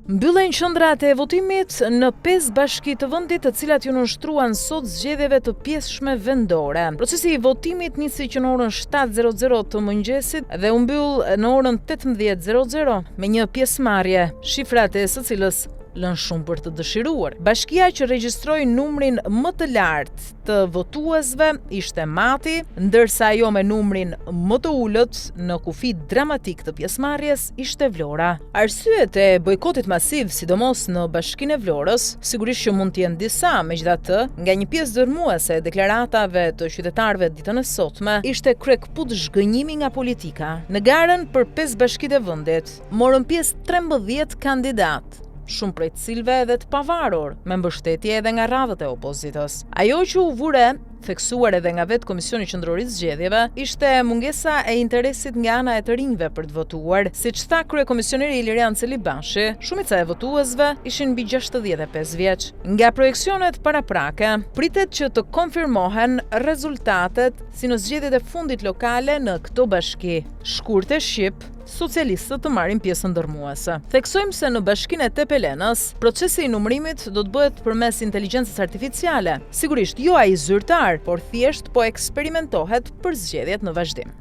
Mbyllen qendrat e votimit në 5 bashki të vendit, të cilat ju nënshtruan sot zgjedhjeve të pjesshme vendore. Procesi i votimit nisi që në orën 7:00 të mëngjesit dhe u mbyll në orën 18:00 me një pjesëmarrje, shifrat e së cilës lën shumë për të dëshiruar. Bashkia që regjistroi numrin më të lartë të votuesve ishte Mati, ndërsa ajo me numrin më të ulët në kufi dramatik të pjesëmarrjes ishte Vlora. Arsyet e bojkotit masiv, sidomos në Bashkinë e Vlorës, sigurisht që mund të jenë disa, megjithatë, nga një pjesë dërmuese e deklaratave të qytetarëve ditën e sotme, ishte kryekput zhgënjimi nga politika. Në garën për 5 bashkitë e vendit morën pjesë 13 kandidatë, shumë prej të cilëve edhe të pavarur, me mbështetje edhe nga radhët e opozitës. Ajo që u vure, theksuar edhe nga vetë Komisioni Qendror i Zgjedhjeve, ishte mungesa e interesit nga ana e të rinjve për të votuar, siç tha kryekomisioneri Ilirian Celibashi. Shumica e votuesve ishin mbi 65 vjeç. Nga projeksionet paraprake, pritet që të konfirmohen rezultatet si në zgjedhjet e fundit lokale në këto bashki. Shkurt e Shqip, socialistët të marrin pjesën ndërmuese. Theksojmë se në Bashkinë e Tepelenës, procesi i numërimit do të bëhet përmes inteligjencës artificiale. Sigurisht jo ai zyrtar, por thjesht po eksperimentohet për zgjedhjet në vazhdim.